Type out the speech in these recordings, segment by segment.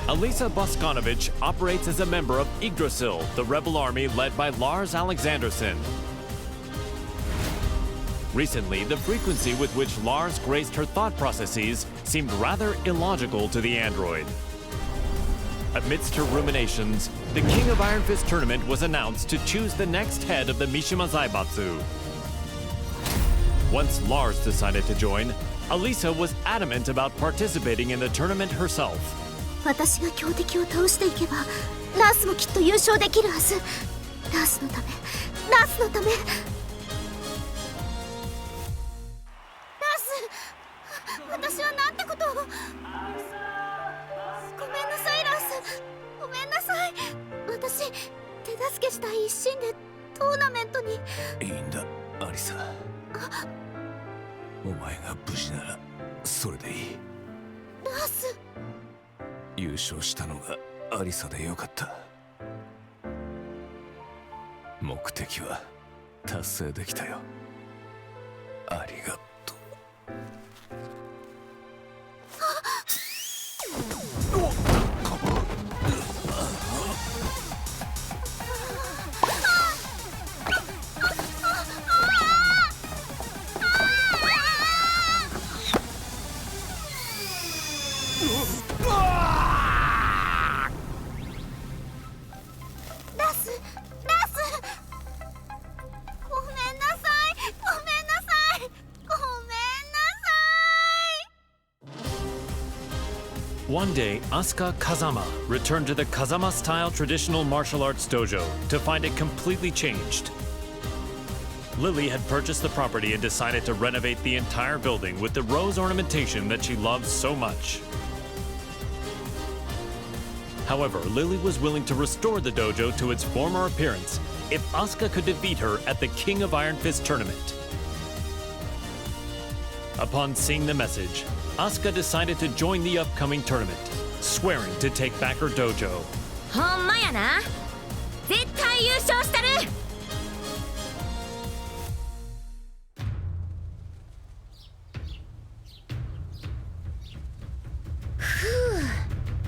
Alisa Boskonovich operates as a member of Yggdrasil, the rebel army led by Lars Alexanderson. Recently, the frequency with which Lars graced her thought processes seemed rather illogical to the android. Amidst her ruminations, the King of Iron Fist tournament was announced to choose the next head of the Mishima Zaibatsu. Once Lars decided to join, Alisa was adamant about participating in the tournament herself. 私が強敵を倒していけばラースもきっと優勝できるはず。ラースのため、ラースのため。ラース、私はなんてことを。ごめんなさいラース、ごめんなさい。私手助けしたい一心でトーナメントに。いいんだアリサ、お前が無事ならそれでいい。ラース、優勝したのがアリサでよかった。目的は達成できたよ。ありがとう。One day, Asuka Kazama returned to the Kazama-style traditional martial arts dojo to find it completely changed. Lili had purchased the property and decided to renovate the entire building with the rose ornamentation that she loves so much. However, Lili was willing to restore the dojo to its former appearance if Asuka could defeat her at the King of Iron Fist tournament. Upon seeing the message, Asuka decided to join the upcoming tournament, swearing to take back her dojo. ほんまやな。絶対優勝したる。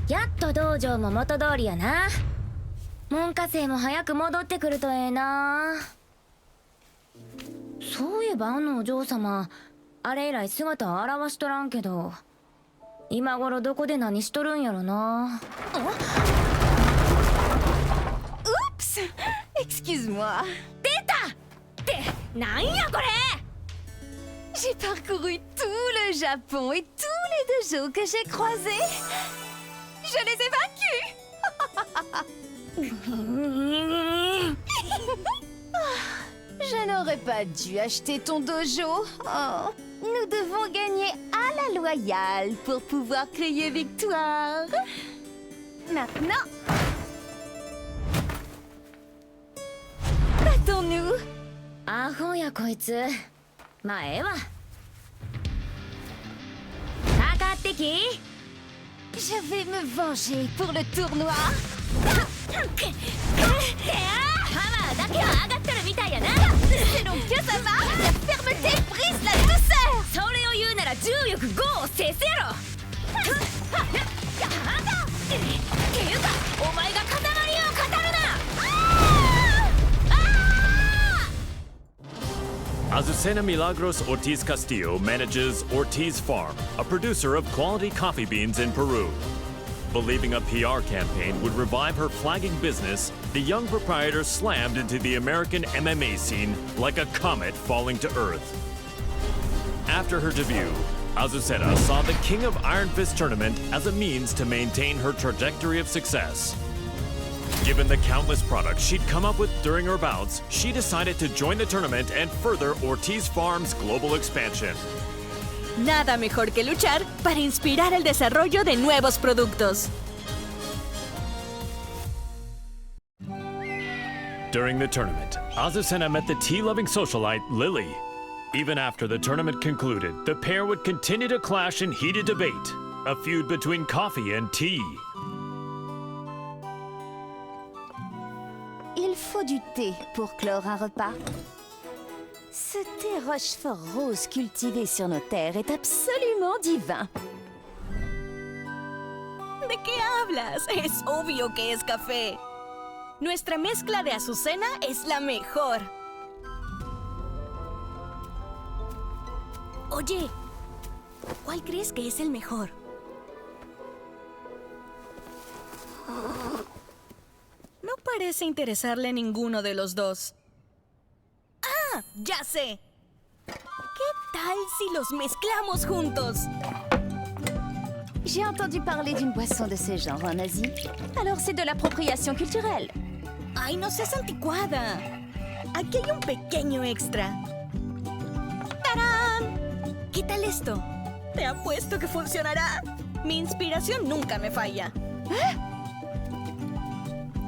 やっと道場も元通りやな。門下生も早く戻ってくるとええな。そういえばあのお嬢様、あれ以来姿を現しとらんけど、今頃どこで何しとるんやろな。Oups! Excuse-moi. 出たってなんやこれ。 J'ai parcouru tout le Japon et tous les dojos que j'ai croisés. Je les ai vaincus. Je n'aurais pas dû acheter ton dojo. Oh, nous devons gagner à la loyale pour pouvoir crier victoire. Maintenant, battons-nous. アホやこいつ。まあええわ。かかってき。 Je vais me venger pour le tournoi. パワーだけは上がってるみたいやな。 C'est donc que ça va. La fermeté brise la douceur. それを言うなら重力5を制すやろ。っていうかお前が固まりを語るな。Azucena Milagros Ortiz Castillo manages Ortiz Farm, a producer of quality coffee beans in Peru. Believing a PR campaign would revive her flagging business, the young proprietor slammed into the American MMA scene like a comet falling to Earth. After her debut, Azucena saw the King of Iron Fist tournament as a means to maintain her trajectory of success. Given the countless products she'd come up with during her bouts, she decided to join the tournament and further Ortiz Farm's global expansion. Nada mejor que luchar para inspirar el desarrollo de nuevos productos. During the tournament, Azucena met the tea-loving socialite Lili. Even after the tournament concluded, the pair would continue to clash in heated debate, a feud between coffee and tea. Il faut du thé pour clore un repas. Ce thé Rochefort rose cultivé sur nos terres est absolument divin. ¿De qué hablas? Es obvio que es café. Nuestra mezcla de Azucena es la mejor. Oye, ¿cuál crees que es el mejor? No parece interesarle a ninguno de los dos. ¡Ah! ¡Ya sé! ¿Qué tal si los mezclamos juntos? J'ai entendu parler d'une boisson de ce genre en Asie. Alors c'est de l'appropriation culturelle. ¡Ay, no seas anticuada! Aquí hay un pequeño extra. ¡Tarán! ¿Qué tal esto? Te apuesto que funcionará. Mi inspiración nunca me falla.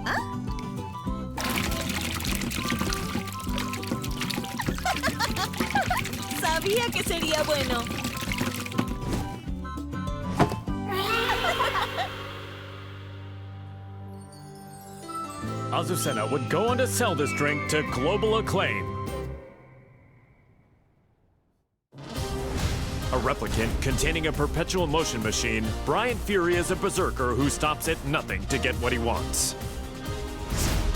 ¿Ah? Sabía que sería bueno. Azucena would go on to sell this drink to global acclaim. A replicant containing a perpetual motion machine, Bryan Fury is a berserker who stops at nothing to get what he wants.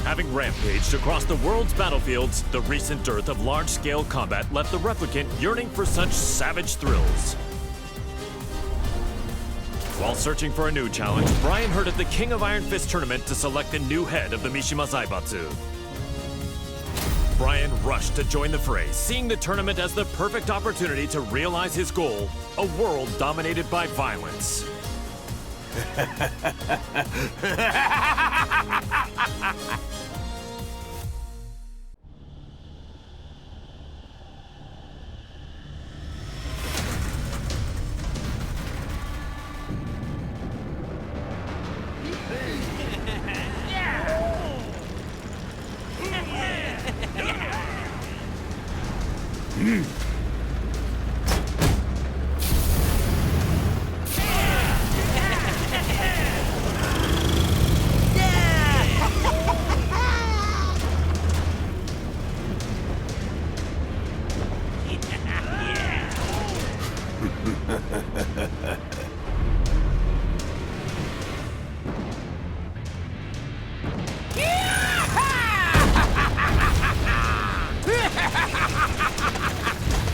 Having rampaged across the world's battlefields, the recent dearth of large-scale combat left the replicant yearning for such savage thrills. While searching for a new challenge, Bryan heard of the King of Iron Fist tournament to select the new head of the Mishima Zaibatsu. Bryan rushed to join the fray, seeing the tournament as the perfect opportunity to realize his goal, a world dominated by violence.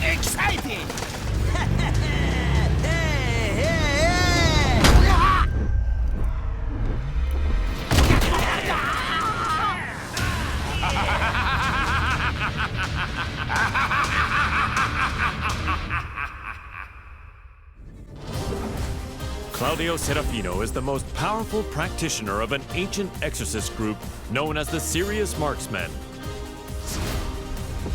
Exciting! Claudio Serafino is the most powerful practitioner of an ancient exorcist group known as the Serious Marksmen.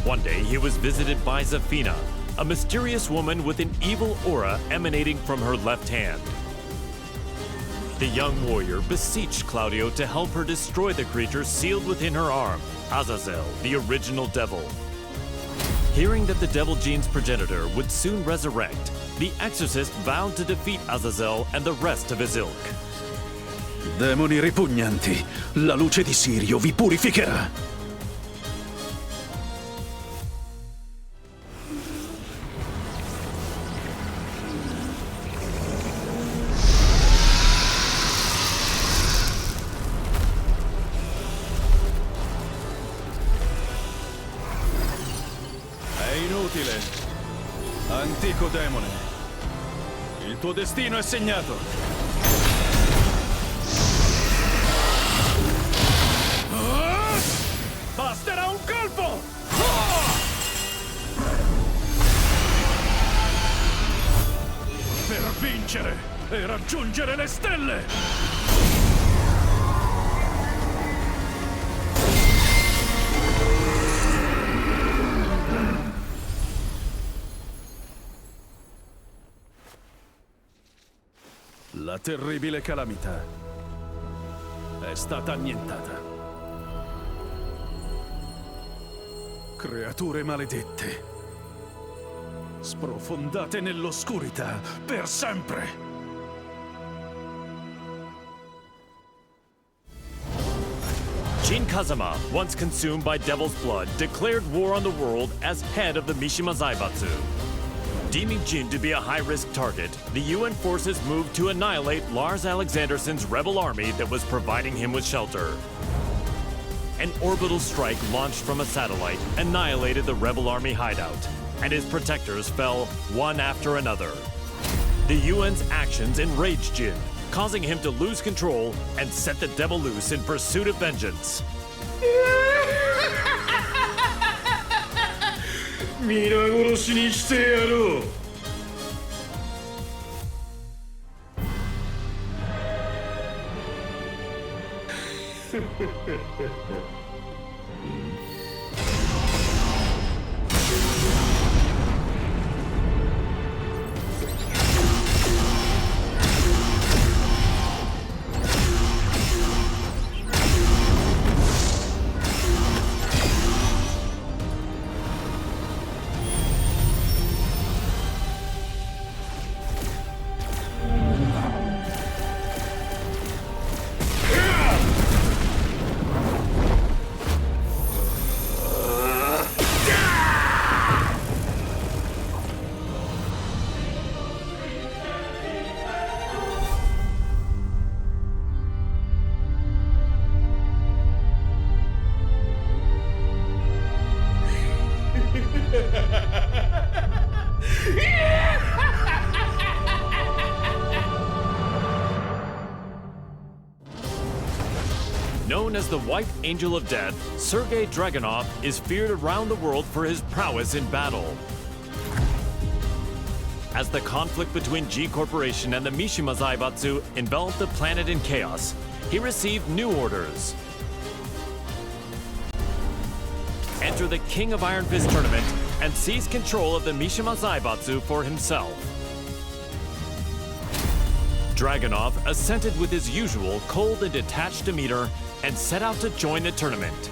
One day, he was visited by Zafina, a mysterious woman with an evil aura emanating from her left hand. The young warrior beseeched Claudio to help her destroy the creature sealed within her arm, Azazel, the original devil. Hearing that the devil gene's progenitor would soon resurrect, the exorcist vowed to defeat Azazel and the rest of his ilk. Demoni ripugnanti, la luce di Sirio vi purificherà. È inutile. Antico demone. Il tuo destino è segnato. Basterà un colpo! Per vincere e raggiungere le stelle! La terribile calamità è stata annientata. Creature maledette, sprofondate nell'oscurità per sempre. Jin Kazama, once consumed by devil's blood, declared war on the world as head of the Mishima Zaibatsu. Deeming Jin to be a high-risk target, the UN forces moved to annihilate Lars Alexandersson's rebel army that was providing him with shelter. An orbital strike launched from a satellite annihilated the rebel army hideout, and his protectors fell one after another. The UN's actions enraged Jin, causing him to lose control and set the devil loose in pursuit of vengeance. 皆殺しにしてやろう。Known as the White Angel of Death, Sergei Dragunov is feared around the world for his prowess in battle. As the conflict between G Corporation and the Mishima Zaibatsu enveloped the planet in chaos, he received new orders. Enter the King of Iron Fist tournament and seize control of the Mishima Zaibatsu for himself. Dragunov assented with his usual cold and detached demeanor and set out to join the tournament.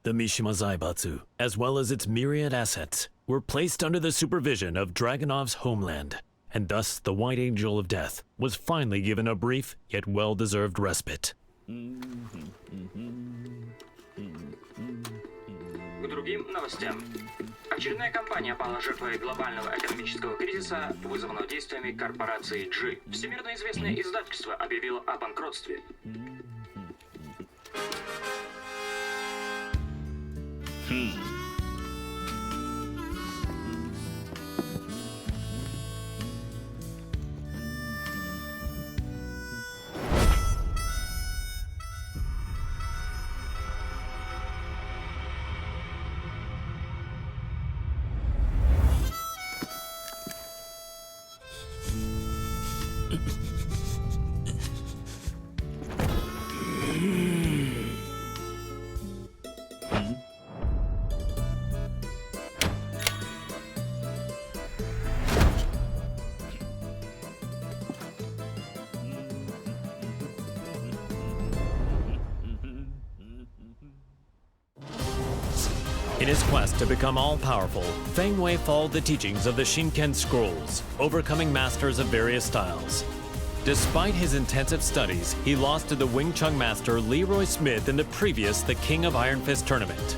The Mishima Zaibatsu, as well as its myriad assets, were placed under the supervision of Dragunov's homeland, and thus the White Angel of Death was finally given a brief yet well-deserved respite. К другим новостям. Очередная компания пала жертвой глобального экономического кризиса, вызванного действиями корпорации G. Всемирно известное издательство объявило о банкротстве. In his quest to become all-powerful, Feng followed the teachings of the Shinken Scrolls, overcoming masters of various styles. Despite his intensive studies, he lost to the Wing Chun master Leroy Smith in the previous The King of Iron Fist tournament.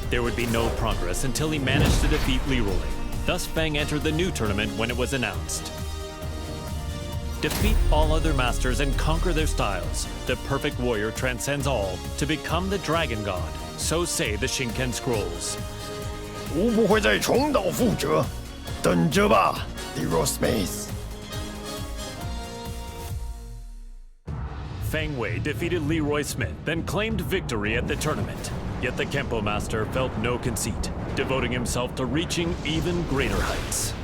There would be no progress until he managed to defeat Leroy. Thus Feng entered the new tournament when it was announced. Defeat all other masters and conquer their styles. The perfect warrior transcends all to become the Dragon God. So say the Shinken Scrolls. 吾不会再重蹈覆辙，等着吧 ，Leroy Smith。 Feng Wei defeated Leroy Smith, then claimed victory at the tournament. Yet the Kempo master felt no conceit, devoting himself to reaching even greater heights.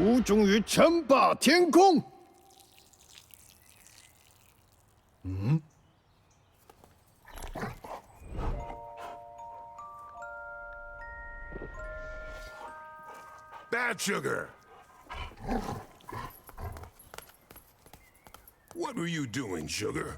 吾终于称霸天空。Bad sugar! What were you doing, Sugar?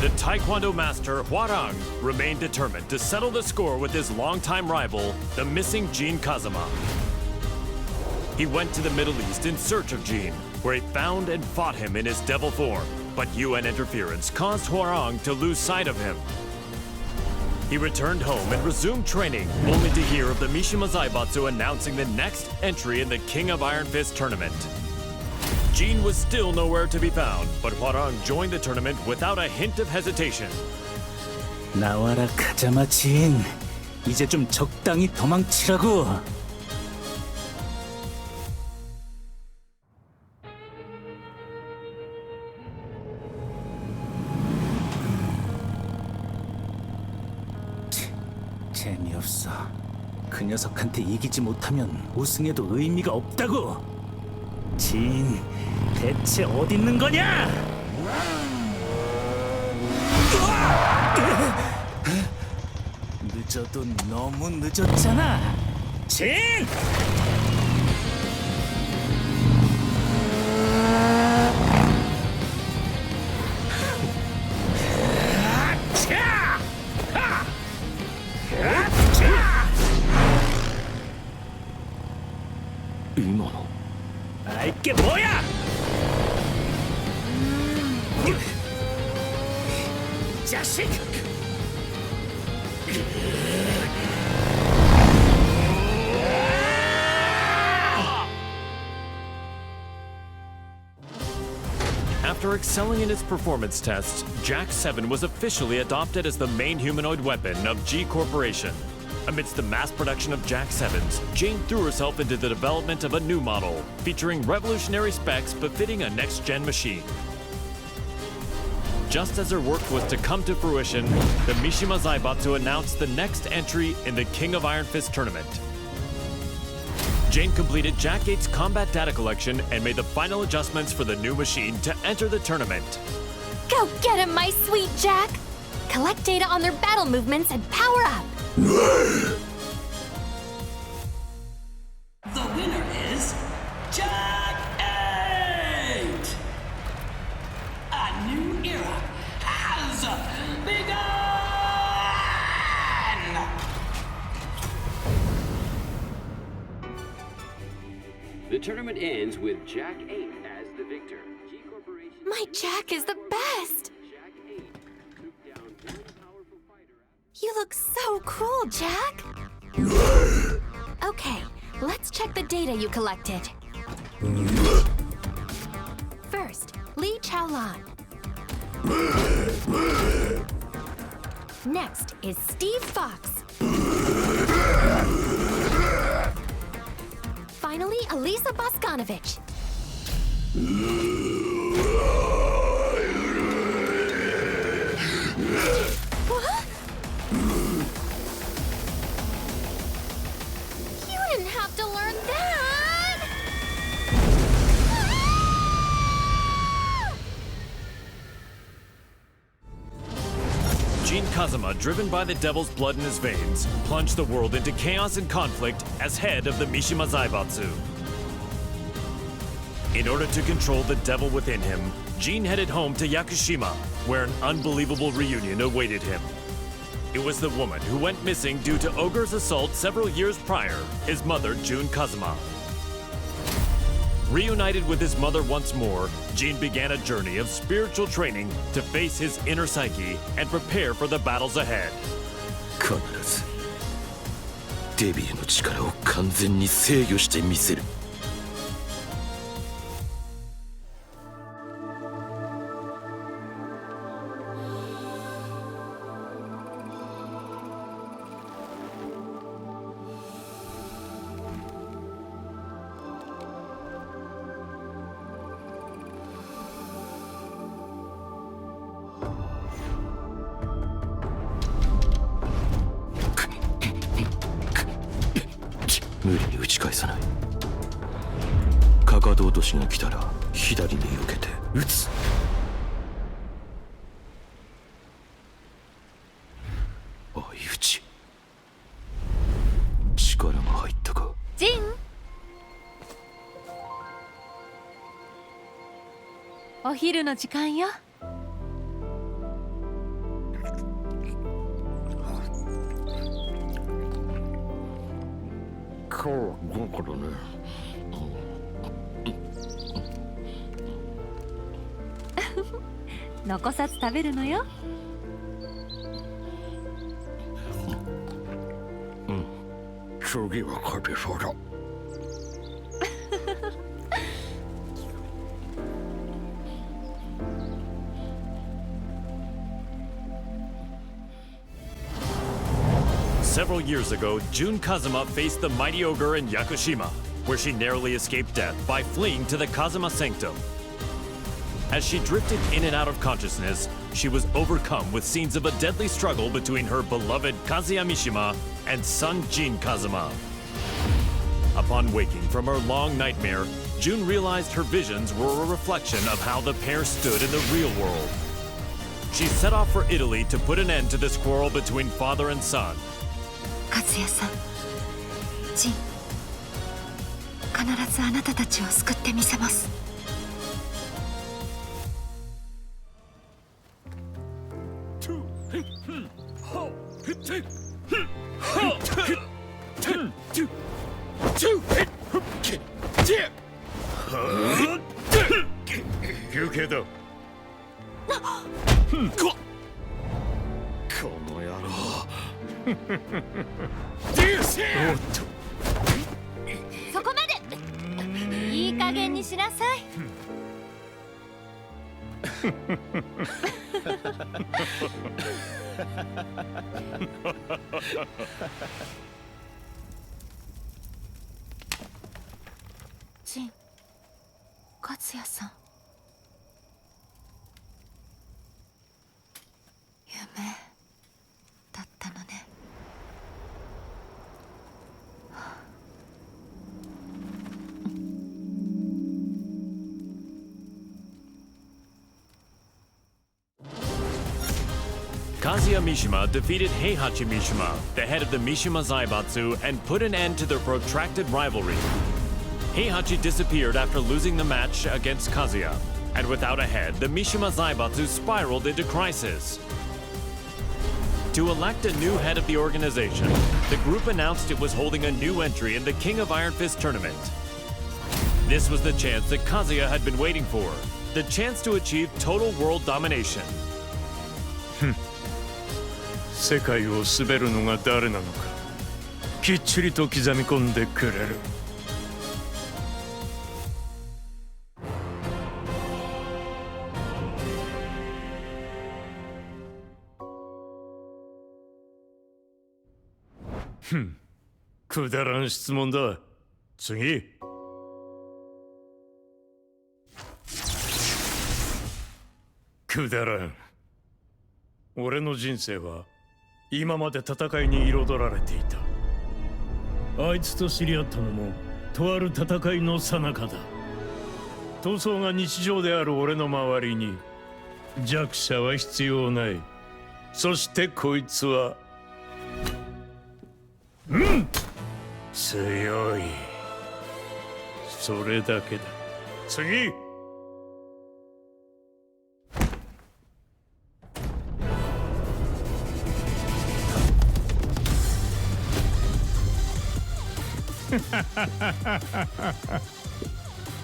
The Taekwondo master, Hwoarang, remained determined to settle the score with his longtime rival, the missing Jin Kazama. He went to the Middle East in search of Jin, where he found and fought him in his devil form, but UN interference caused Hwoarang to lose sight of him. He returned home and resumed training, only to hear of the Mishima Zaibatsu announcing the next entry in the King of Iron Fist tournament. Jin was still nowhere to be found, but Hwoarang joined the tournament without a hint of hesitation. 나와라 가자마 진. 이제 좀 적당히 도망치라고. 재미없어. 그 녀석한테 이기지 못하면 우승해도 의미가 없다고. 진, 대체 어디 있는 거냐? 늦어도 너무 늦었잖아. 진! 이모노. 알게 뭐야? 자식! After excelling in his performance tests, Jack 7 was officially adopted as the main humanoid weapon of G Corporation. Amidst the mass production of Jack 7s, Jane threw herself into the development of a new model, featuring revolutionary specs befitting a next-gen machine. Just as her work was to come to fruition, the Mishima Zaibatsu announced the next entry in the King of Iron Fist tournament. Jane completed Jack 8's combat data collection and made the final adjustments for the new machine to enter the tournament. Go get him, my sweet Jack! Collect data on their battle movements and power up! The winner is Jack 8! A new era has begun! The tournament ends with Jack 8 as the victor. G Corporation. My Jack is the best! You look so cool, Jack! Okay, let's check the data you collected. First, Li Chaolan. Next is Steve Fox. Finally, Alisa Boskanovich. What? You didn't have to learn that! Jin Kazama, driven by the devil's blood in his veins, plunged the world into chaos and conflict as head of the Mishima Zaibatsu. In order to control the devil within him, Jin headed home to Yakushima, where an unbelievable reunion awaited him. It was the woman who went missing due to Ogre's assault several years prior, his mother, Jun Kazama. Reunited with his mother once more, Jin began a journey of spiritual training to face his inner psyche and prepare for the battles ahead. 必ずデビューの力を完全に制御してみせる。無理に打ち返さない。かかと落としが来たら左に避けて撃つ。相打ち。力が入ったか。ジン、お昼の時間よ。今日は豪華だね。残さず食べるのよ。うん、次は勝てそうだ。Several years ago, Jun Kazama faced the mighty ogre in Yakushima, where she narrowly escaped death by fleeing to the Kazama Sanctum. As she drifted in and out of consciousness, she was overcome with scenes of a deadly struggle between her beloved Kazuya Mishima and son Jin Kazama. Upon waking from her long nightmare, Jun realized her visions were a reflection of how the pair stood in the real world. She set off for Italy to put an end to this quarrel between father and son. 和也さん、ジン、必ずあなたたちを救ってみせます。休憩だ。この野郎。そこまで。いい加減にしなさい。ジン、和也さん。夢だったのね。Kazuya Mishima defeated Heihachi Mishima, the head of the Mishima Zaibatsu, and put an end to their protracted rivalry. Heihachi disappeared after losing the match against Kazuya, and without a head, the Mishima Zaibatsu spiraled into crisis. To elect a new head of the organization, the group announced it was holding a new entry in the King of Iron Fist tournament. This was the chance that Kazuya had been waiting for, the chance to achieve total world domination. 世界を滑るのが誰なのか、きっちりと刻み込んでくれる。くだらん質問だ。次。くだらん。俺の人生は今まで戦いに彩られていた。あいつと知り合ったのもとある戦いの最中だ。闘争が日常である俺の周りに弱者は必要ない。そしてこいつは強い。それだけだ。次。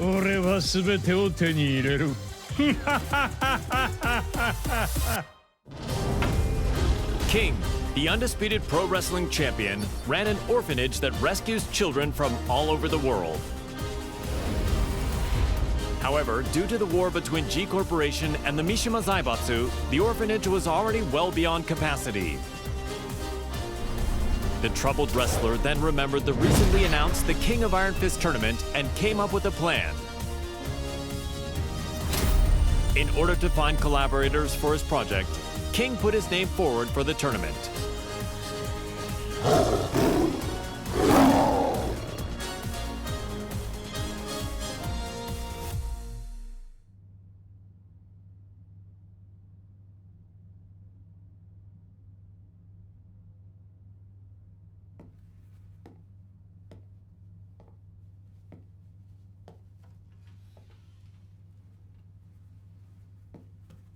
俺は全てを手に入れる。King, the undisputed pro wrestling champion, ran an orphanage that rescues children from all over the world. However, due to the war between G Corporation and the Mishima Zaibatsu, the orphanage was already well beyond capacity. The troubled wrestler then remembered the recently announced the King of Iron Fist tournament and came up with a plan. In order to find collaborators for his project, King put his name forward for the tournament.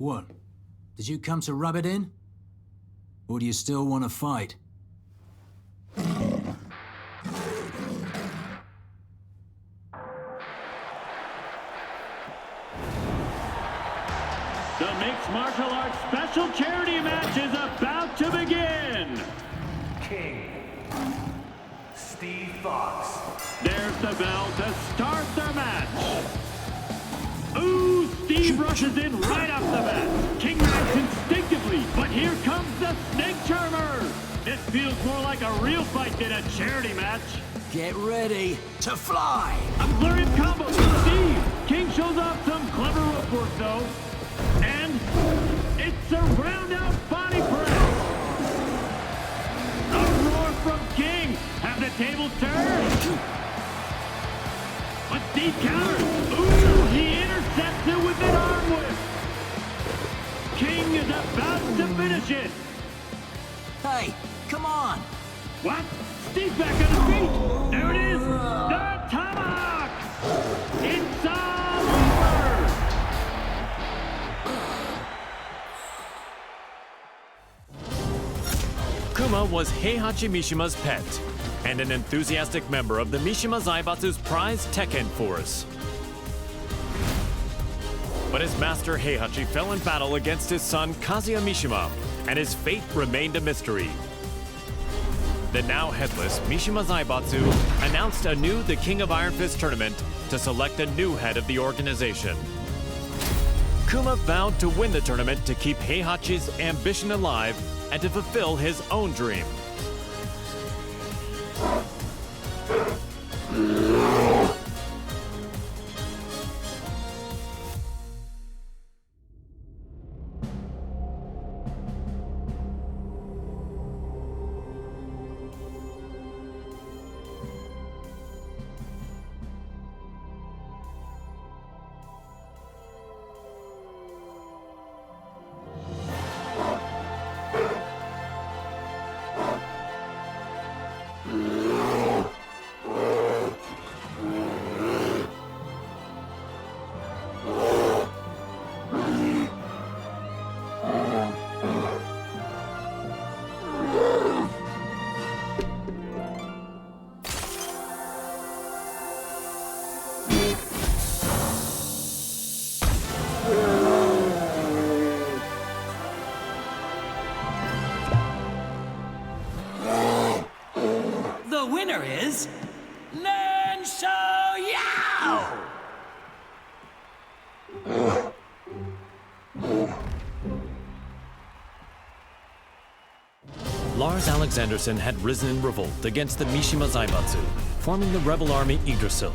What? Did you come to rub it in? Or do you still want to fight? The mixed martial arts special charity match is about to begin! King Steve Fox. There's the bell to start the match! Ooh, Steve rushes in right off the bat! King reacts instinctively, but here comes the snake charmer! This feels more like a real fight than a charity match! Get ready to fly! A flurry of combos from Steve! King shows off some clever rope work though. And it's a round-out body press! A roar from King! Have the tables turned? But Steve counters! Ooh, he intercepts it with an arm whip! King is about to finish it! Hey, come on! What? Steve's back on his feet! There it is! The tomahawk! It's over! Kuma was Heihachi Mishima's pet, and an enthusiastic member of the Mishima Zaibatsu's prized Tekken force. But his master Heihachi fell in battle against his son Kazuya Mishima, and his fate remained a mystery. The now headless Mishima Zaibatsu announced anew the King of Iron Fist tournament to select a new head of the organization. Kuma vowed to win the tournament to keep Heihachi's ambition alive and to fulfill his own dream. The winner is Xiaoyu! Lars Alexanderson had risen in revolt against the Mishima Zaibatsu, forming the rebel army Yggdrasil.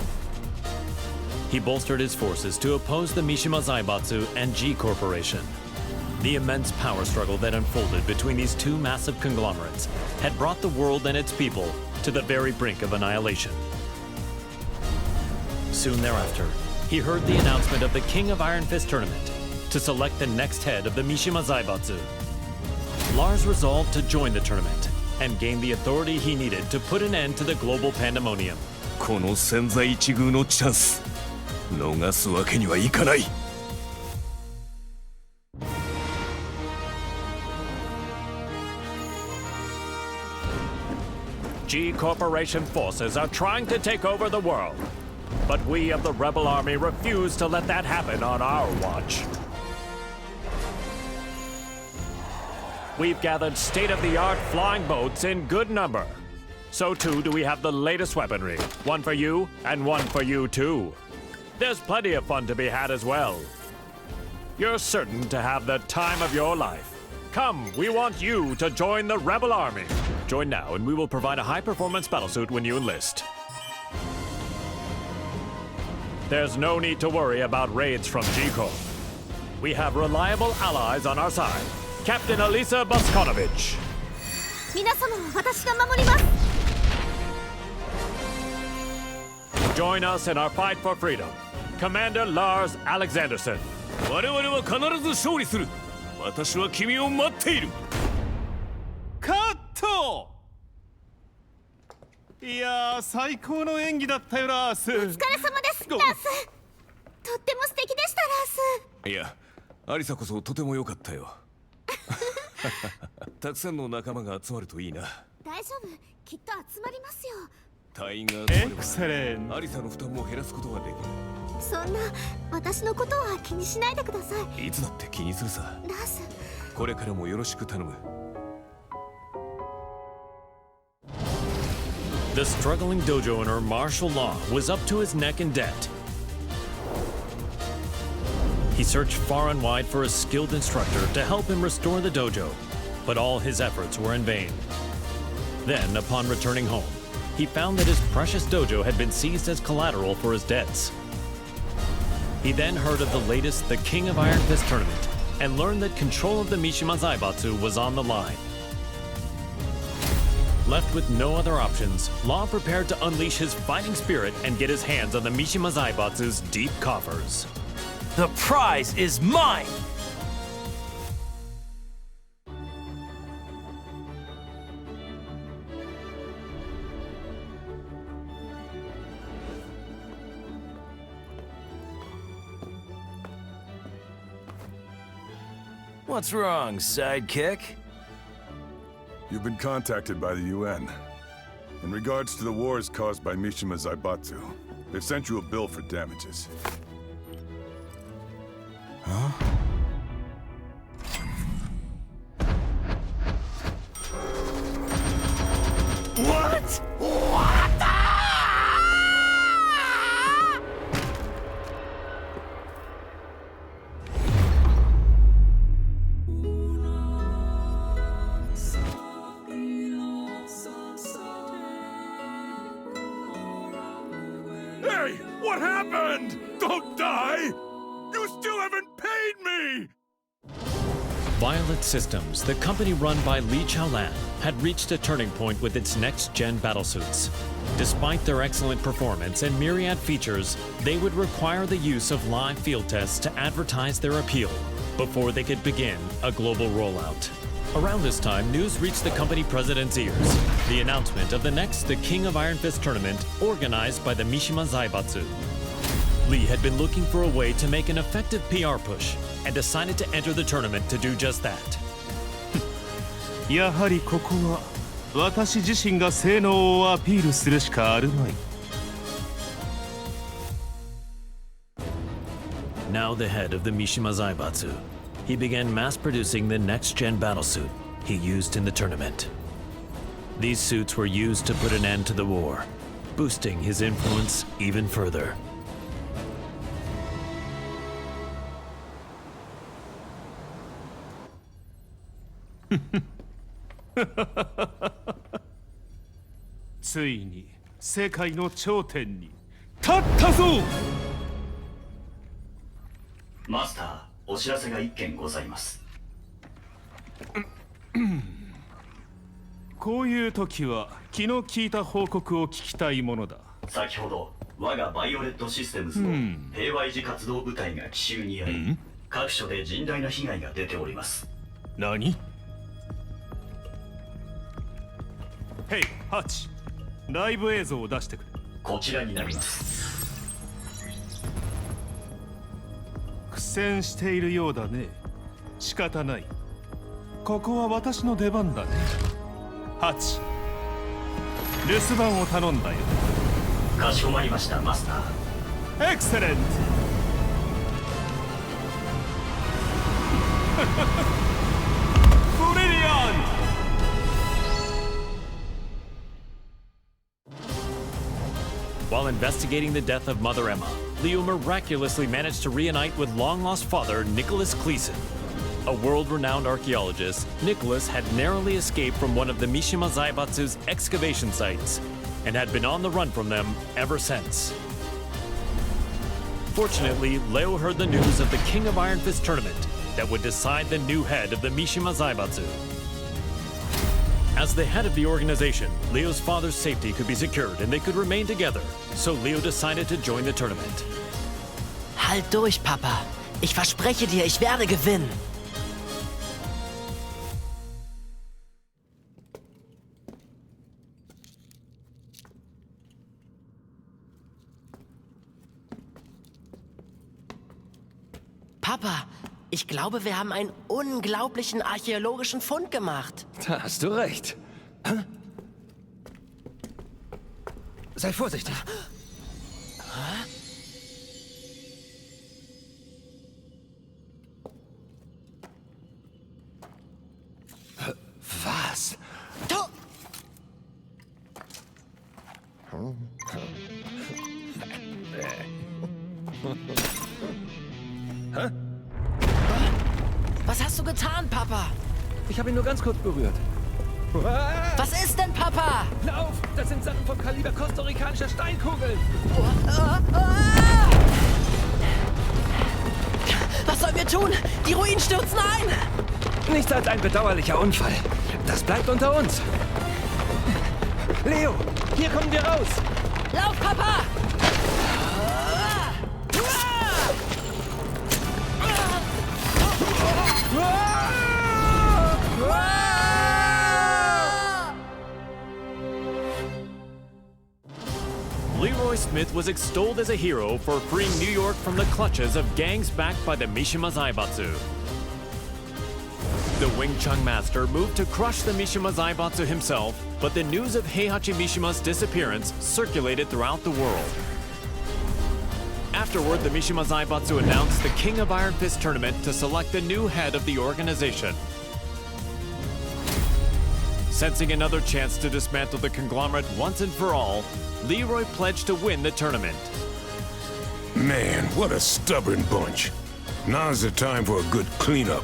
He bolstered his forces to oppose the Mishima Zaibatsu and G Corporation. The immense power struggle that unfolded between these two massive conglomerates had brought the world and its people to the very brink of annihilation. Soon thereafter, he heard the announcement of the King of Iron Fist tournament to select the next head of the Mishima Zaibatsu. Lars resolved to join the tournament and gain the authority he needed to put an end to the global pandemonium. この千載一遇のチャンス逃すわけにはいかない。G Corporation forces are trying to take over the world, but we of the Rebel Army refuse to let that happen on our watch. We've gathered state-of-the-art flying boats in good number. So too do we have the latest weaponry, one for you and one for you too. There's plenty of fun to be had as well. You're certain to have the time of your life. Come, we want you to join the Rebel Army. Join now and we will provide a high-performance battlesuit when you enlist. There's no need to worry about raids from G-Corp. We have reliable allies on our side. Captain Alisa Boskonovich. 皆様を私が守ります。 Join us in our fight for freedom. Commander Lars Alexanderson. 我々は必ず勝利する。私は君を待っている。カット。いやー、最高の演技だったよ、ラース。お疲れ様です、ラース。とっても素敵でした、ラース。いや、アリサこそとても良かったよ。たくさんの仲間が集まるといいな。大丈夫、きっと集まりますよ。隊員が集まればアリサの負担も減らすことができる。そんな私のことは気にしないでください。いつだって気にするさ。ラース、これからもよろしく頼む。The struggling dojo owner martial law was up to his neck in debt. He searched far and wide for a skilled instructor to help him restore the dojo, but all his efforts were in vain. Then, upon returning home, he found that his precious dojo had been seized as collateral for his debts. He then heard of the latest The King of Iron Fist tournament and learned that control of the Mishima Zaibatsu was on the line. Left with no other options, Law prepared to unleash his fighting spirit and get his hands on the Mishima Zaibatsu's deep coffers. The prize is mine! What's wrong, sidekick? You've been contacted by the UN. In regards to the wars caused by Mishima Zaibatsu, they've sent you a bill for damages. Huh? What? What the? Hey! What happened? Don't die! You still haven't paid me! Violet Systems, the company run by Li Chaolan, had reached a turning point with its next-gen battlesuits. Despite their excellent performance and myriad features, they would require the use of live field tests to advertise their appeal before they could begin a global rollout. Around this time, news reached the company president's ears. The announcement of the next The King of Iron Fist tournament organized by the Mishima Zaibatsu. Lee had been looking for a way to make an effective PR push and decided to enter the tournament to do just that. やはりここは私自身が性能をアピールするしかあるまい。Now the head of the Mishima Zaibatsu, he began mass-producing the next-gen battlesuit he used in the tournament. These suits were used to put an end to the war, boosting his influence even further. ついに世界の頂点に立ったぞ。マスター、お知らせが一件ございます。こういう時は気の利いた報告を聞きたいものだ。先ほど我がバイオレットシステムズの平和維持活動部隊が奇襲にあり、各所で甚大な被害が出ております。何？ヘイ、ハチ、ライブ映像を出してくれ。こちらになります。苦戦しているようだね。仕方ない。ここは私の出番だね。ハチ、留守番を頼んだよ。かしこまりました、マスター。エクセレント。ブリリアント。While investigating the death of Mother Emma, Leo miraculously managed to reunite with long-lost father Nicholas Cleason. A world-renowned archaeologist, Nicholas had narrowly escaped from one of the Mishima Zaibatsu's excavation sites and had been on the run from them ever since. Fortunately, Leo heard the news of the King of Iron Fist tournament that would decide the new head of the Mishima Zaibatsu. As the head of the organization, Leo's father's safety could be secured and they could remain together, so Leo decided to join the tournament. Halt durch, Papa. Ich verspreche dir, ich werde gewinnen. Papa, Ich glaube, wir haben einen unglaublichen archäologischen Fund gemacht. Da hast du recht. Sei vorsichtig. Was? Hä? Was hast du getan, Papa? Ich habe ihn nur ganz kurz berührt. Was ist denn, Papa? Lauf! Das sind Sachen vom Kaliber kostarikanischer Steinkugeln! Was sollen wir tun? Die Ruinen stürzen ein! Nichts als ein bedauerlicher Unfall. Das bleibt unter uns. Leo, hier kommen wir raus! Lauf, Papa! Leroy Smith was extolled as a hero for freeing New York from the clutches of gangs backed by the Mishima Zaibatsu. The Wing Chun master moved to crush the Mishima Zaibatsu himself, but the news of Heihachi Mishima's disappearance circulated throughout the world. Afterward, the Mishima Zaibatsu announced the King of Iron Fist tournament to select the new head of the organization. Sensing another chance to dismantle the conglomerate once and for all, Leroy pledged to win the tournament. Man, what a stubborn bunch. Now's the time for a good cleanup.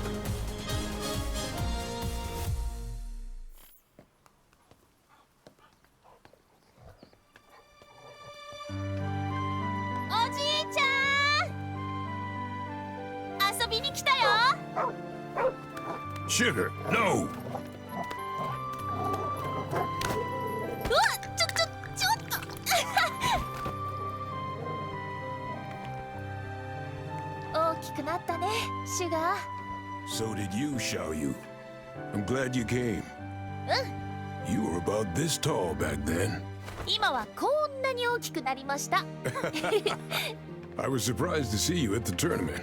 Sugar, no! So did you, Xiaoyu. I'm glad you came. You were about this tall back then. I was surprised to see you at the tournament.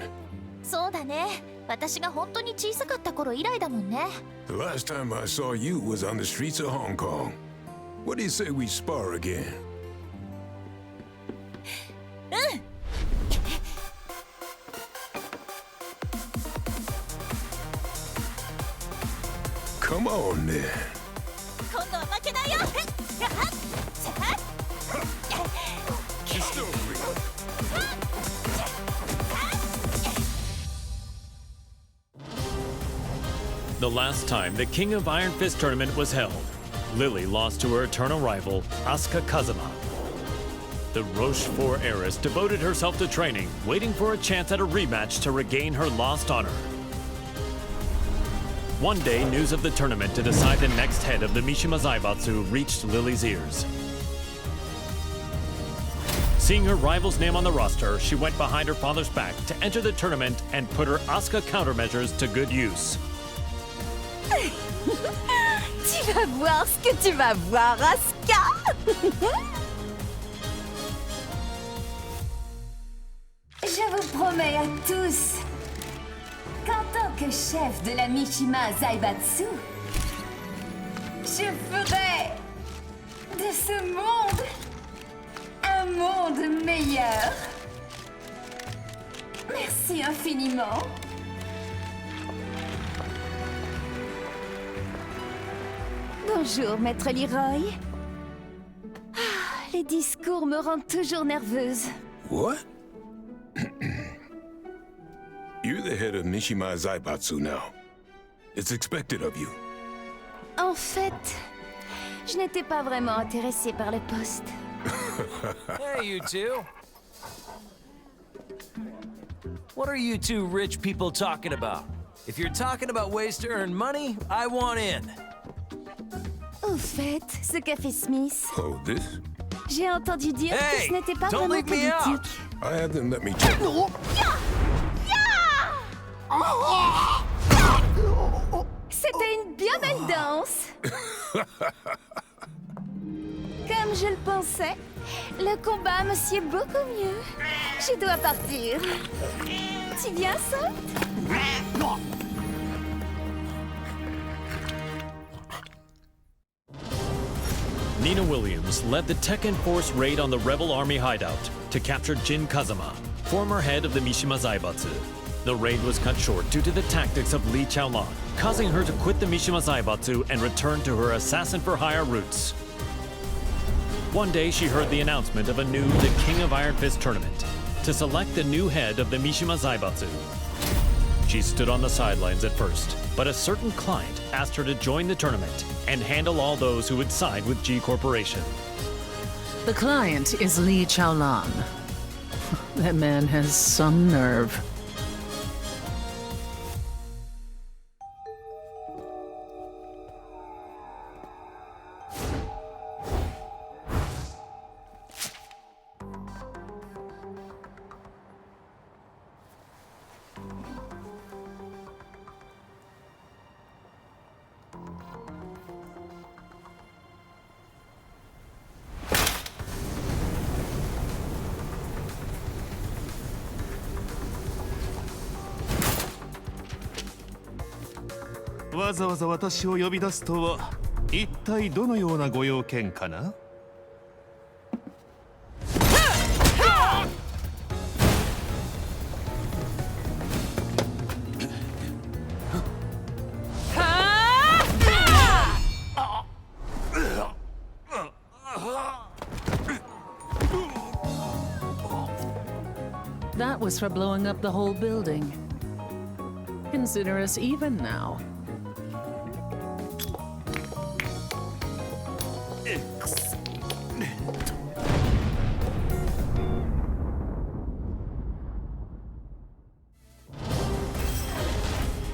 The last time I saw you was on the streets of Hong Kong. What do you say we spar again? Come on, then. The last time the King of Iron Fist tournament was held, Lili lost to her eternal rival, Asuka Kazama. The Rochefort heiress devoted herself to training, waiting for a chance at a rematch to regain her lost honor. One day, news of the tournament to decide the next head of the Mishima Zaibatsu reached Lili's ears. Seeing her rival's name on the roster, she went behind her father's back to enter the tournament and put her Asuka countermeasures to good use. Tu vas voir ce que tu vas voir, Asuka. Je vous promets à tous qu'en tant que chef de la Mishima Zaibatsu, je ferai de ce monde un monde meilleur. Merci infiniment. Bonjour, Maître Leroy. Les discours me rendent toujours nerveuse. What? You're the head of Mishima Zaibatsu now. It's expected of you. En fait, je n'étais pas vraiment intéressée par le poste. Hey, you two. What are you two rich people talking about? If you're talking about ways to earn money, I want in. Au fait, ce café Smith. Oh, this? J'ai entendu dire que ce n'était pas vraiment politique. I had them let me check. C'était une bien belle danse. Comme je le pensais, le combat me sied beaucoup mieux. Je dois partir. Tu viens, Salt? Nina Williams led the Tekken Force raid on the rebel army hideout to capture Jin Kazama, former head of the Mishima Zaibatsu. The raid was cut short due to the tactics of Li Chaolan, causing her to quit the Mishima Zaibatsu and return to her assassin-for-hire roots. One day, she heard the announcement of a new The King of Iron Fist tournament to select the new head of the Mishima Zaibatsu. She stood on the sidelines at first, but a certain client asked her to join the tournament and handle all those who would side with G Corporation. The client is Li Chaolan. That man has some nerve. わざわざ私を呼び出すとは一体どのようなご用件かな? That was for blowing up the whole building. Consider us even now.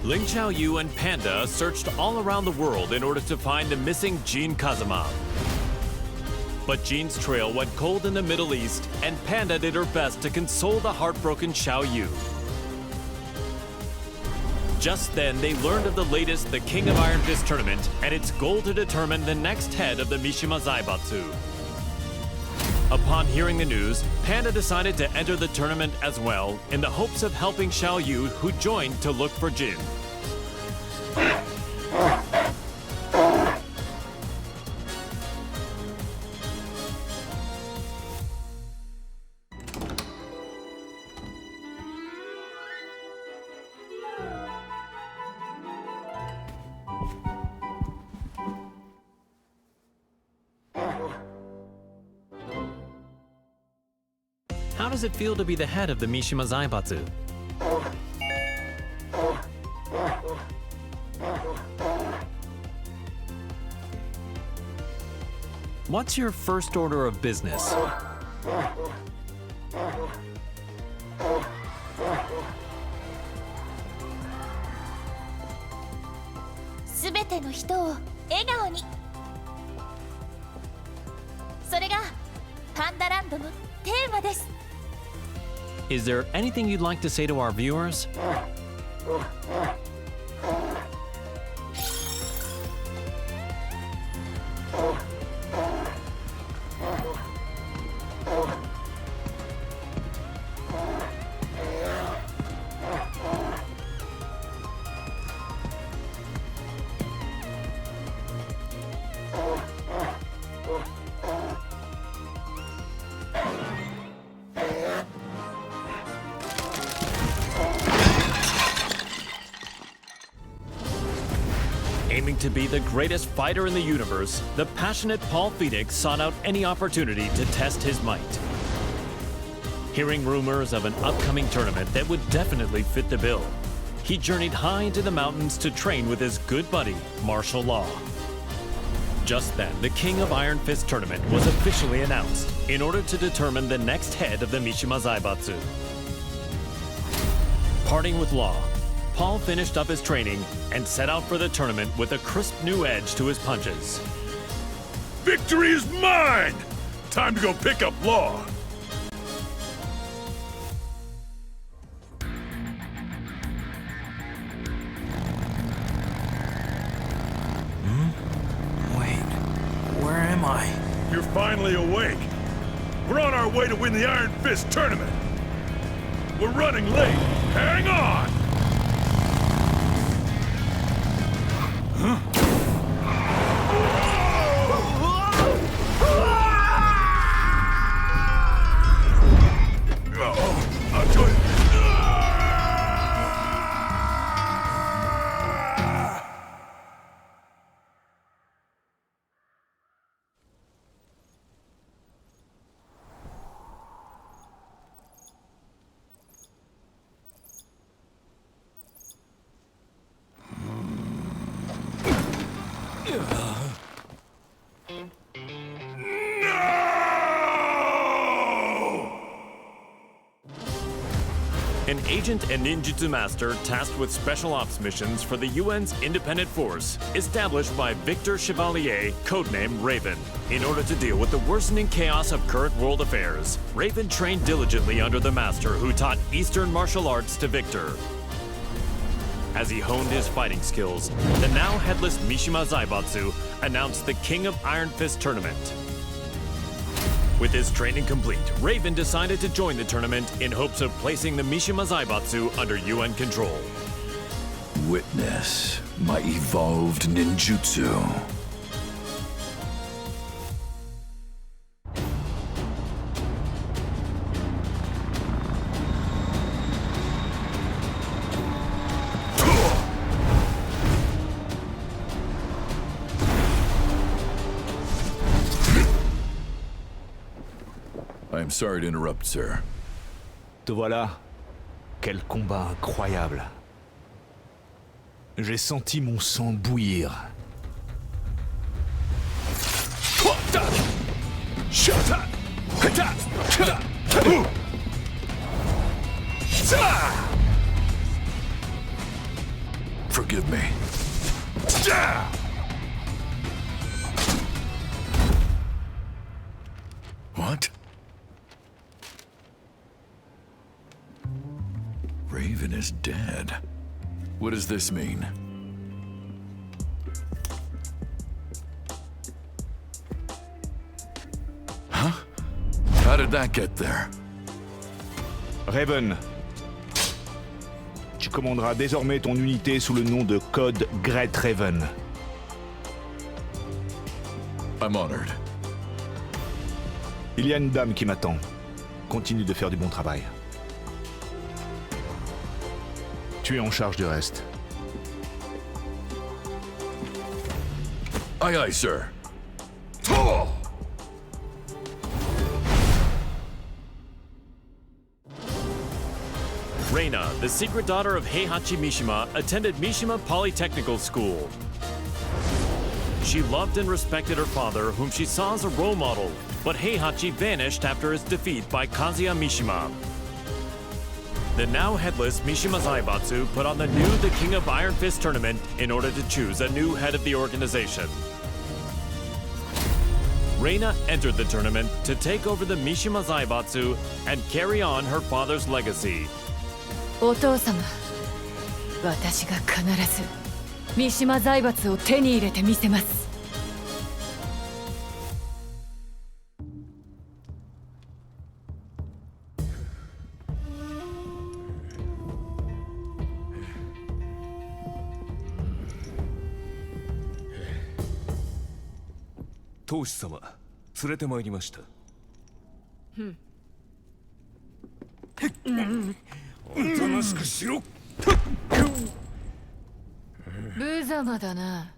Ling Xiaoyu and Panda searched all around the world in order to find the missing Jin Kazama. But Jin's trail went cold in the Middle East, and Panda did her best to console the heartbroken Xiaoyu. Just then, they learned of the latest The King of Iron Fist tournament and its goal to determine the next head of the Mishima Zaibatsu. Upon hearing the news, Panda decided to enter the tournament as well in the hopes of helping Xiaoyu, who joined to look for Jin. How does it feel to be the head of the Mishima Zaibatsu? What's your first order of business? Is there anything you'd like to say to our viewers? Aiming to be the greatest fighter in the universe, the passionate Paul Phoenix sought out any opportunity to test his might. Hearing rumors of an upcoming tournament that would definitely fit the bill, he journeyed high into the mountains to train with his good buddy, Martial Law. Just then, the King of Iron Fist tournament was officially announced in order to determine the next head of the Mishima Zaibatsu. Parting with Law, Paul finished up his training and set out for the tournament with a crisp new edge to his punches. Victory is mine! Time to go pick up Law. Wait, where am I? You're finally awake. We're on our way to win the Iron Fist tournament. We're running late. Hang on! An agent and ninjutsu master tasked with special ops missions for the UN's independent force, established by Victor Chevalier, codenamed Raven. In order to deal with the worsening chaos of current world affairs, Raven trained diligently under the master who taught Eastern martial arts to Victor. As he honed his fighting skills, the now headless Mishima Zaibatsu announced the King of Iron Fist tournament. With his training complete, Raven decided to join the tournament in hopes of placing the Mishima Zaibatsu under UN control. Witness my evolved ninjutsu. I'm sorry to interrupt, sir. Te voilà. Quel combat incroyable. J'ai senti mon sang bouillir. Forgive me. What? Raven is dead. What does this mean? Huh? How did that get there? Raven, tu commanderas désormais ton unité sous le nom de code Great Raven. I'm honored. Il y a une dame qui m'attend. Continue de faire du bon travail. Tu es en charge du reste. Aye, aye, sir. Reina, the secret daughter of Heihachi Mishima, attended Mishima Polytechnical School. She loved and respected her father, whom she saw as a role model, but Heihachi vanished after his defeat by Kazuya Mishima. The now headless Mishima Zaibatsu put on the The King of Iron Fist tournament in order to choose a new head of the organization. Reina entered the tournament to take over the Mishima Zaibatsu and carry on her father's legacy. お父様、私が必ず三島財閥を手に入れてみせます。当主様、連れてまいりました。おとなしくしろ。無様だな。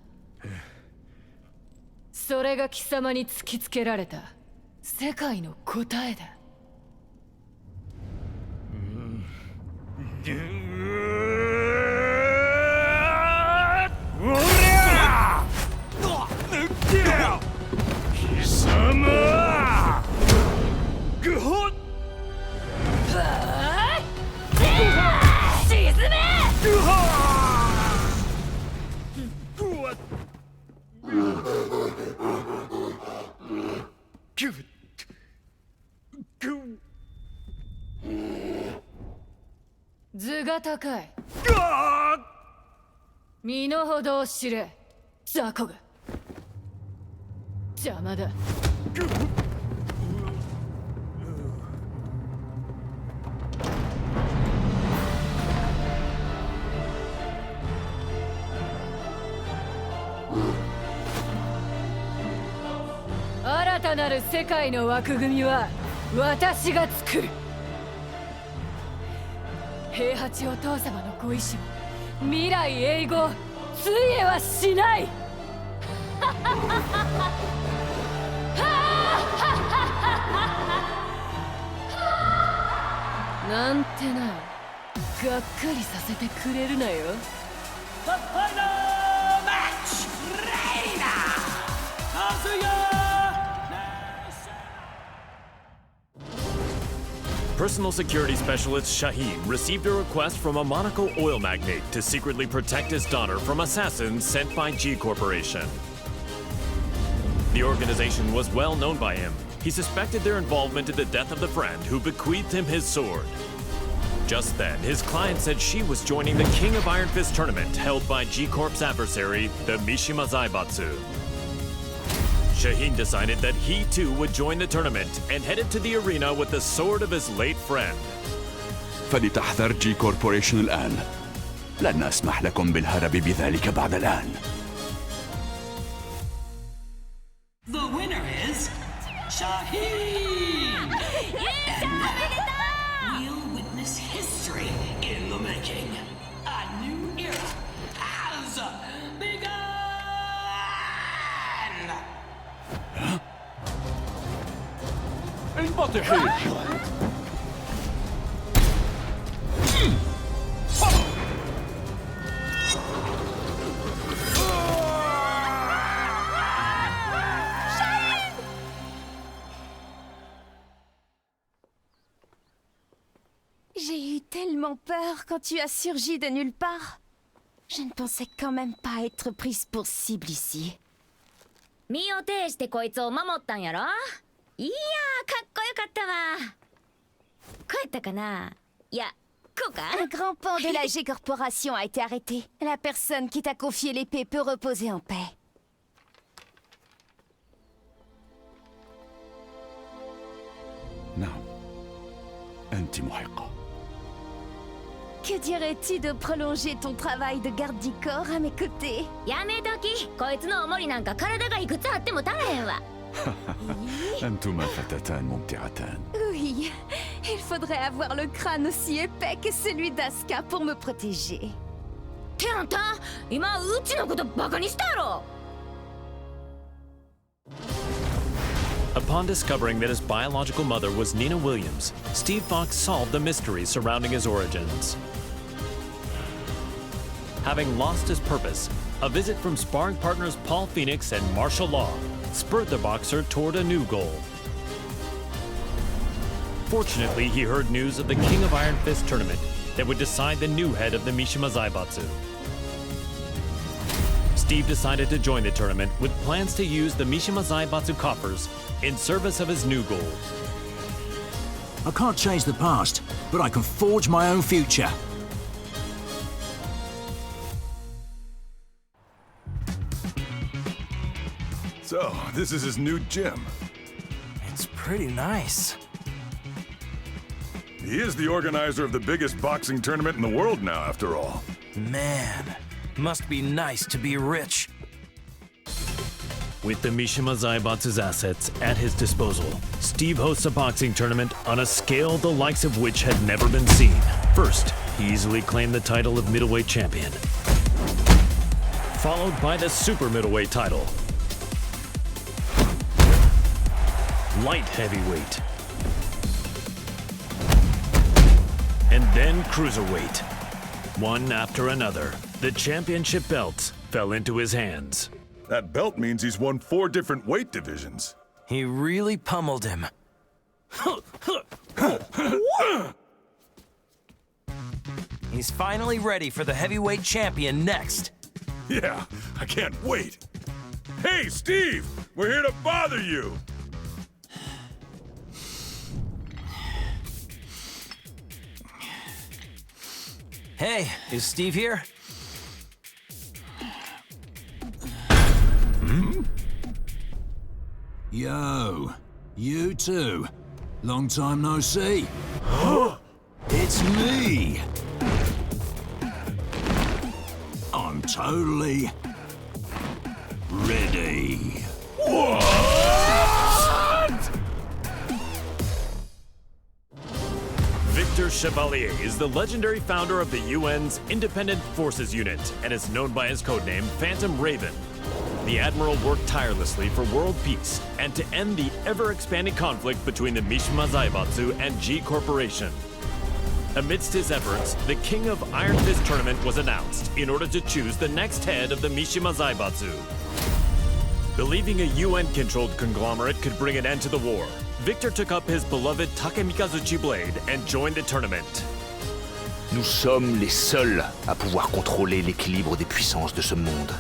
それが貴様に突きつけられた世界の答えだ。おりゃ！抜けよ！貴様！ぐほっ！沈め！ぐほっ！図が高い。身の程を知れ、雑魚が。邪魔だ。新たなる世界の枠組みは私が作る。平八お父様のご意志を未来永劫ついえはしない。なんてな、がっかりさせてくれるなよ。ファイナルマッチレイナ Personal security specialist Shaheen received a request from a Monaco oil magnate to secretly protect his daughter from assassins sent by G Corporation. The organization was well known by him. He suspected their involvement in the death of the friend who bequeathed him his sword. Just then, his client said she was joining the King of Iron Fist tournament held by G Corp's adversary, the Mishima Zaibatsu. Shaheen decided that he too would join the tournament and headed to the arena with the sword of his late friend. فلتحذر جي كوربوريشن الآن. لن أسمح لكم بالهرب بذلك بعد الآن. The winner is Shaheen! And we'll witness history in the making. A new era has begun! انبطحي! J'ai eu tellement peur quand tu as surgi de nulle part. Je ne pensais quand même pas être prise pour cible ici. 身を挺してこいつを守ったんやろ？いやー、かっこよかったわ。こうやったかな？いや、こうか？ Un grand pan de la G Corporation a été arrêté. La personne qui t'a confié l'épée peut reposer en paix. نعم. أنت محقة. Que dirais-tu de prolonger ton travail de garde du corps à mes côtés? やめとき。こいつのおもりなんか体がいくつあっても足らへんわ。أنتما فتاتان ممتعتان. Oui, il faudrait avoir le crâne aussi épais que celui d'Asuka pour me protéger. ってあんた、今うちのことバカにしたやろ。 Upon discovering that his biological mother was Nina Williams, Steve Fox solved the mystery surrounding his origins. Having lost his purpose, a visit from sparring partners Paul Phoenix and martial law spurred the boxer toward a new goal. Fortunately, he heard news of the King of Iron Fist tournament that would decide the new head of the Mishima Zaibatsu. Steve decided to join the tournament with plans to use the Mishima Zaibatsu coffers in service of his new goal. I can't change the past, but I can forge my own future. So, this is his new gym. It's pretty nice. He is the organizer of the biggest boxing tournament in the world now, after all. Man, must be nice to be rich. With the Mishima Zaibatsu's assets at his disposal, Steve hosts a boxing tournament on a scale the likes of which had never been seen. First, he easily claimed the title of middleweight champion, followed by the super middleweight title, light heavyweight, and then cruiserweight. One after another, the championship belts fell into his hands. That belt means he's won 4 different weight divisions. He really pummeled him. He's finally ready for the heavyweight champion next. Yeah, I can't wait. Hey, Steve! We're here to bother you! Hey, is Steve here? Yo, you too. Long time no see. It's me. I'm totally ready. What? Victor Chevalier is the legendary founder of the UN's Independent Forces Unit and is known by his codename Phantom Raven. The Admiral worked tirelessly for world peace and to end the ever-expanding conflict between the Mishima Zaibatsu and G Corporation. Amidst his efforts, the King of Iron Fist tournament was announced in order to choose the next head of the Mishima Zaibatsu. Believing a UN-controlled conglomerate could bring an end to the war, Victor took up his beloved Takemikazuchi blade and joined the tournament. Nous sommes les seuls à pouvoir contrôler l'équilibre des puissances de ce monde.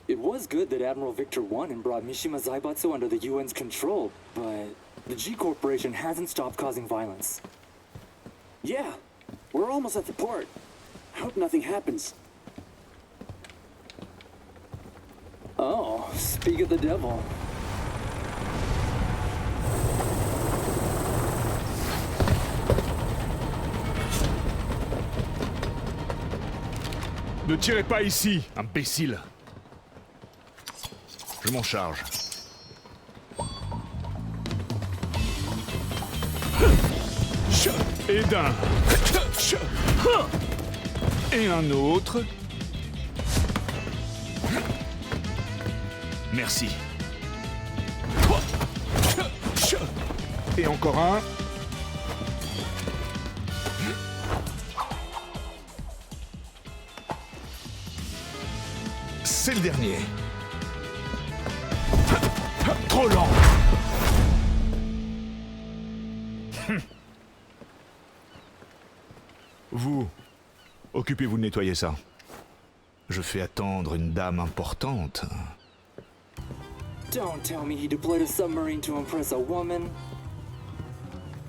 It was good that Admiral Victor won and brought Mishima Zaibatsu under the UN's control, but the G Corporation hasn't stopped causing violence. Yeah, we're almost at the port. I hope nothing happens. Oh, speak of the devil. Ne tirez pas ici, imbécile. Je m'en charge. Et d'un. Et un autre. Merci. Et encore un. C'est le dernier. Trop lent. Vous, occupez-vous de nettoyer ça. Je fais attendre une dame importante. Don't tell me he deployed a submarine to impress a woman.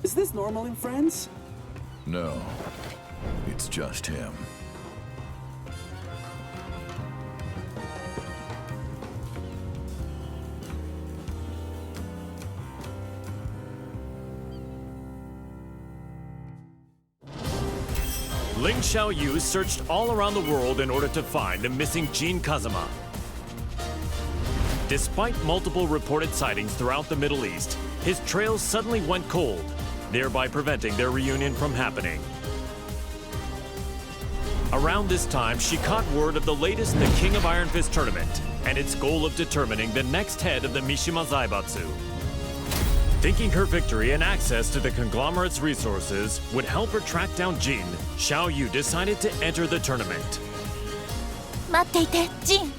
Is this normal in Friends? No, it's just him. Ling Xiaoyu searched all around the world in order to find the missing Jin Kazama. Despite multiple reported sightings throughout the Middle East, his trail suddenly went cold, thereby preventing their reunion from happening. Around this time, she caught word of the latest The King of Iron Fist tournament and its goal of determining the next head of the Mishima Zaibatsu. Thinking her victory and access to the conglomerate's resources would help her track down Jin, Xiaoyu decided to enter the tournament. 待っていて、ジン。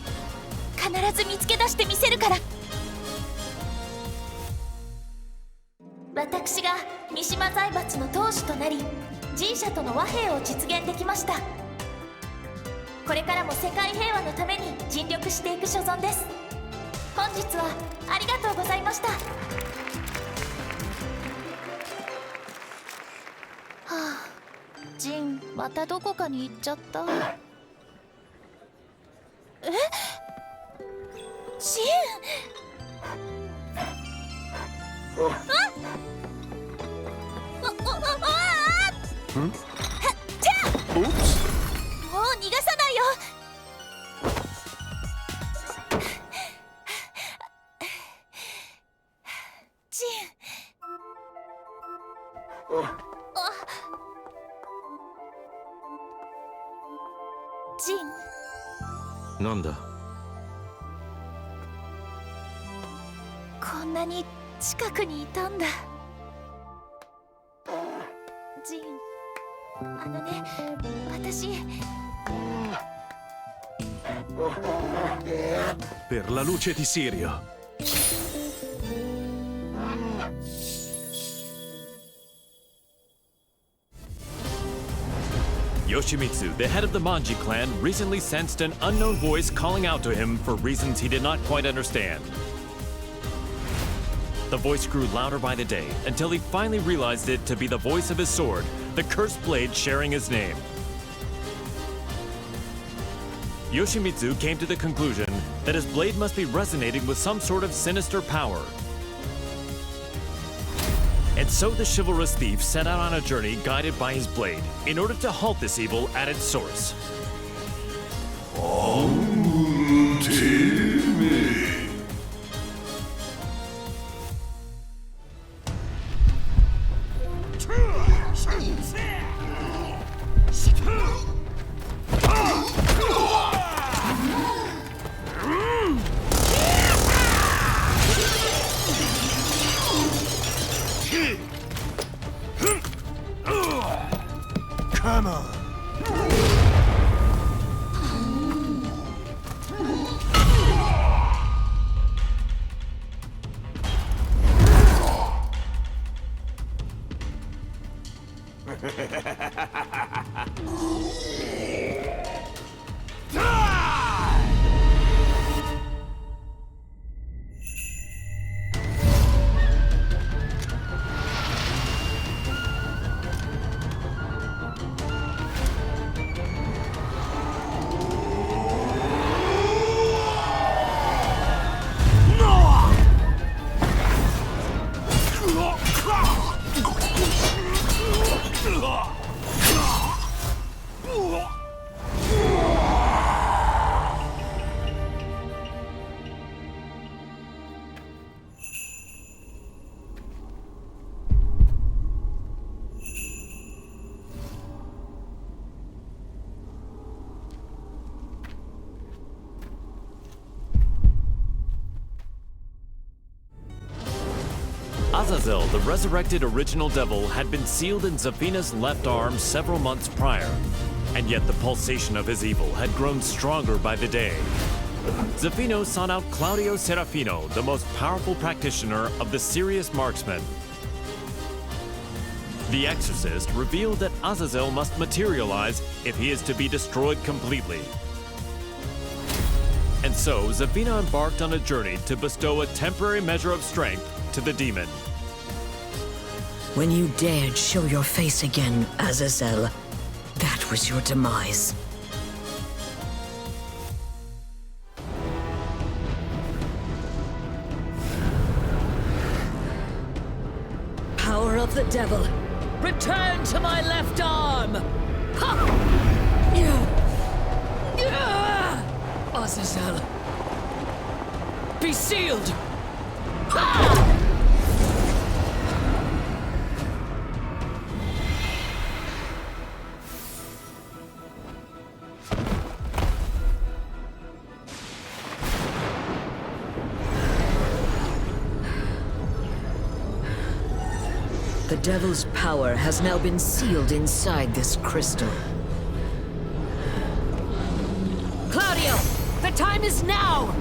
必ず見つけ出してみせるから。私が三島財閥の当主となり、G社との和平を実現できました。これからも世界平和のために尽力していく所存です。本日はありがとうございました。ジン、またどこかに行っちゃった。え？ジン！じゃあ！もう逃がさないよ！ジン！ジン。なんだ？こんなに近くにいたんだ。ジン、あのね、私。Per la luce di Sirio. Yoshimitsu, the head of the Manji clan, recently sensed an unknown voice calling out to him for reasons he did not quite understand. The voice grew louder by the day until he finally realized it to be the voice of his sword, the cursed blade sharing his name. Yoshimitsu came to the conclusion that his blade must be resonating with some sort of sinister power. And so the chivalrous thief set out on a journey guided by his blade in order to halt this evil at its source. Azazel, the resurrected original devil, had been sealed in Zafina's left arm several months prior, and yet the pulsation of his evil had grown stronger by the day. Zafina sought out Claudio Serafino, the most powerful practitioner of the serious marksman. The exorcist revealed that Azazel must materialize if he is to be destroyed completely. And so, Zafina embarked on a journey to bestow a temporary measure of strength to the demon. When you dared show your face again, Azazel, that was your demise. Power of the devil, return to my left arm! Ha! Azazel, be sealed! Ha! The devil's power has now been sealed inside this crystal. Claudio! The time is now!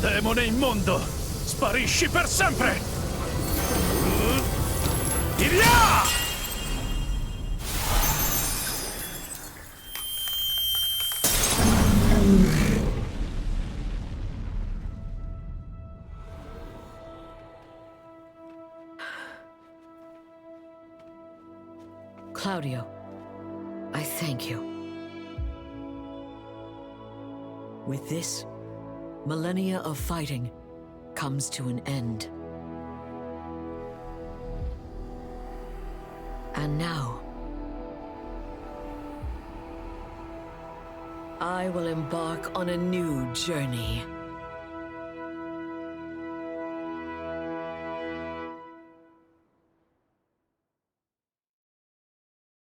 Demone immondo! Sparisci per sempre! Via! Claudio, I thank you. With this, millennia of fighting comes to an end. And now, I will embark on a new journey.